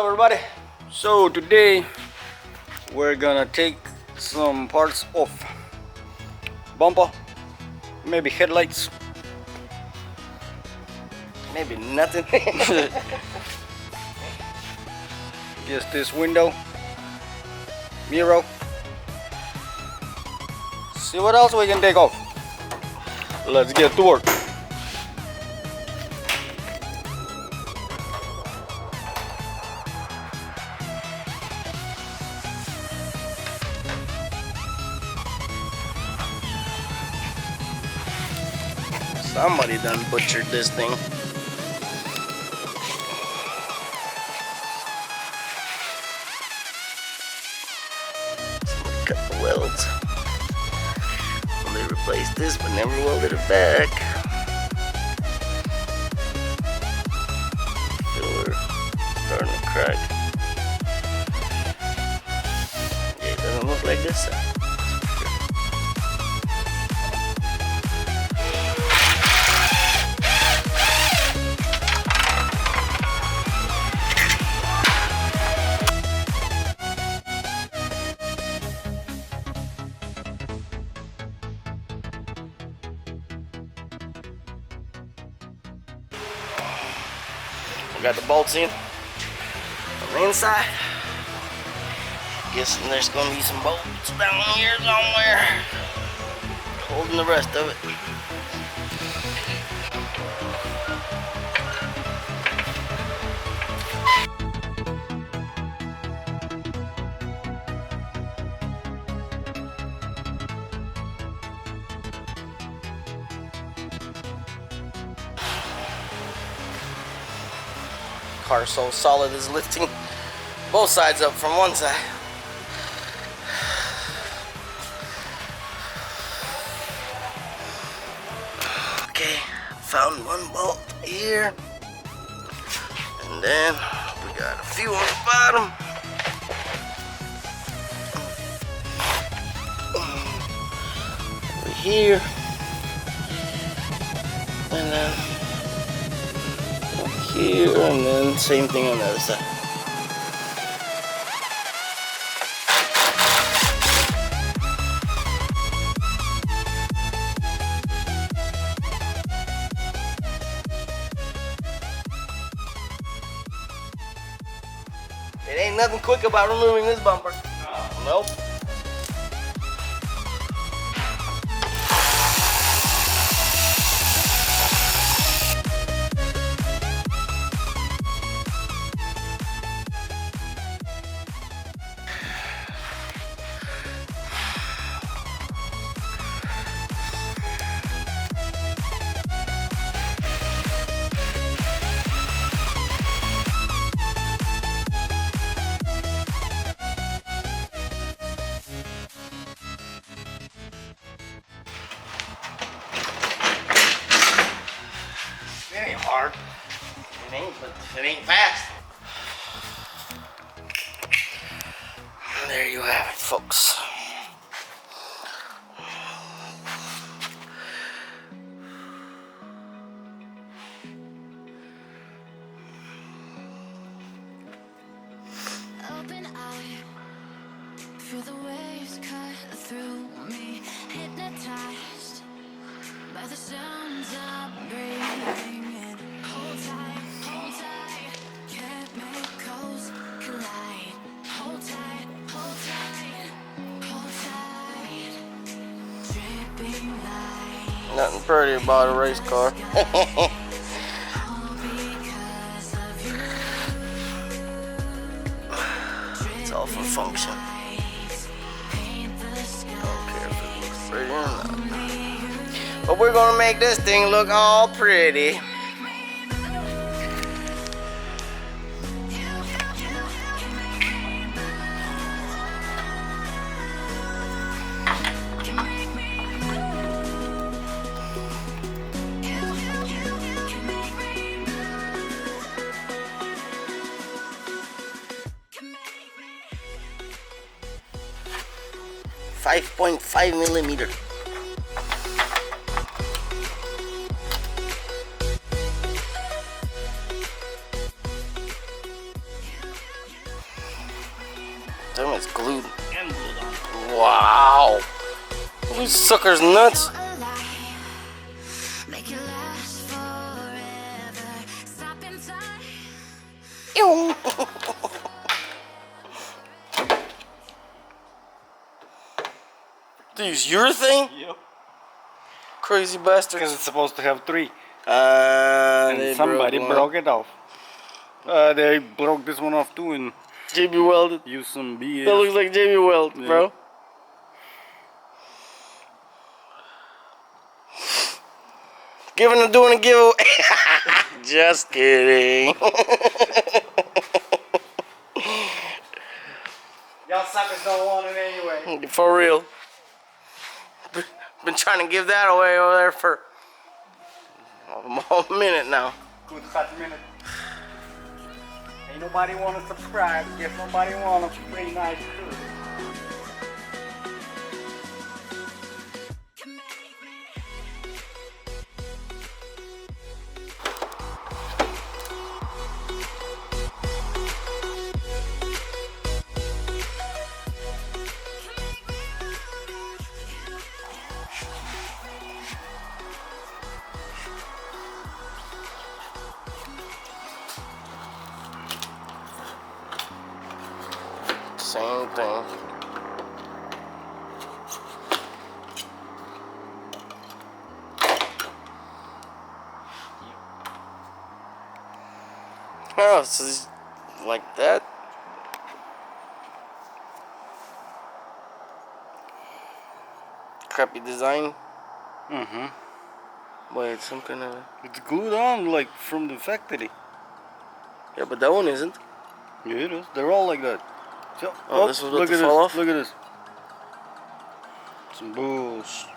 up, everybody? So today we're gonna take some parts off bumper, maybe headlights, maybe nothing. Just this window, mirror. See what else we can take off. Let's get to work. Somebody done butchered this thing. Somebody cut the welds. Well, they replaced this but never welded it back. Filler starting to crack. Yeah, it doesn't look like this side. Got the bolts in on the inside. Guessing there's gonna be some bolts down here somewhere holding the rest of it. Car so solid is lifting both sides up from one side. Okay, found one bolt here, and then we got a few on the bottom. Over here, and then here, and then same thing on the other side. It ain't nothing quick about removing this bumper. Nope. It ain't hard. It ain't, but it ain't fast. And there you have it, folks. Open eye, feel the waves cut through me, hypnotized by the sounds I'm breathing in. Hold tight, chemicals collide. Hold tight, dripping light. Nothing pretty about a race car. It's all for function. Don't care if it looks pretty or not. But we're gonna make this thing look all pretty. .5 millimeter. and glued on. Wow. These suckers nuts. alive. Make it last forever. Stop in time. Ew. Use your thing? Yep. Crazy Because bastards. it's supposed to have 3. And And somebody broke it off. They broke this one off too and JB welded. used some BS. That looks like JB weld, Yeah. bro. Doing a giveaway. Just kidding. Y'all suckers don't want it anyway. For real. Been trying to give that away over there for a minute now. Good hot minute. Ain't nobody want to subscribe. Guess nobody want to play nice too. Same thing. Oh, so it's like that. Crappy design. Mm-hmm. But it's some kind of. It's glued on like from the factory. Yeah, but that one isn't. Yeah, it is. They're all like that. So, Oh, this was about look to at fall this. off? Look at this. Some bullshit.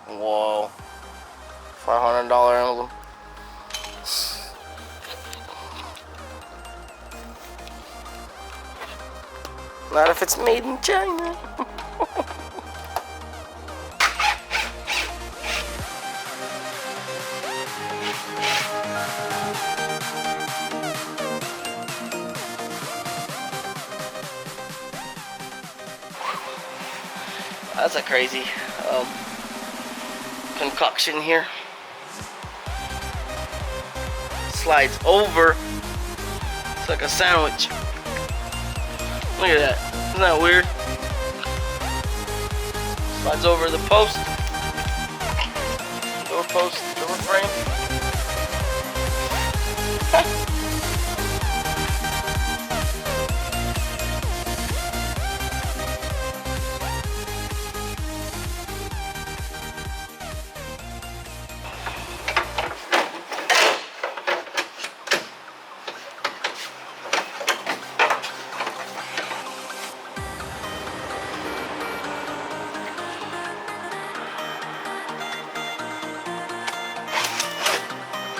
Whoa. $500 emblem. Not if it's made in China. That's a crazy concoction here. Slides over. It's like a sandwich. Look at that. Isn't that weird? Slides over the post. Door post, door frame.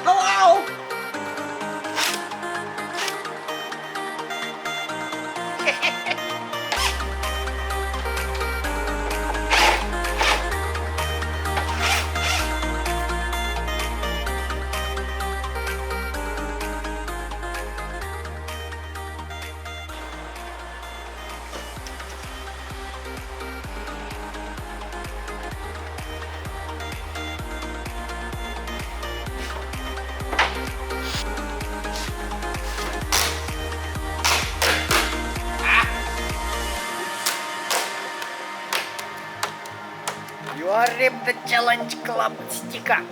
Hello! You are ripped the challenge club sticker.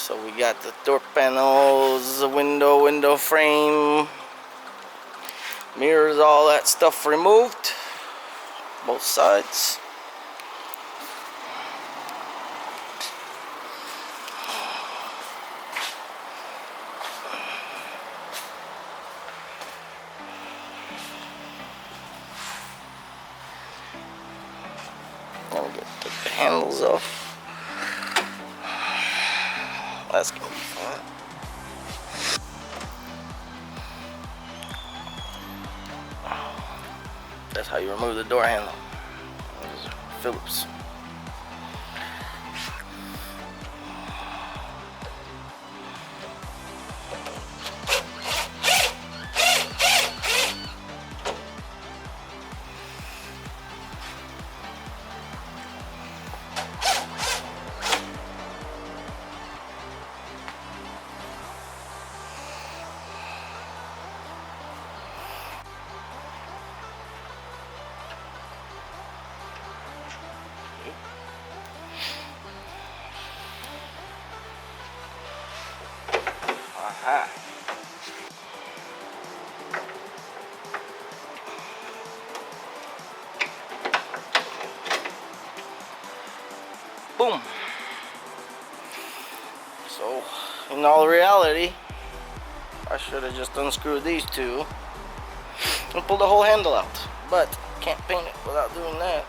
So we got the door panels, the window frame, mirrors, all that stuff removed, both sides. Now we get take the handles off. That's gonna be fun. That's how you remove the door handle. Phillips. Aha. Boom. So, in all reality, I should have just unscrewed these two and pulled the whole handle out. But can't paint it without doing that.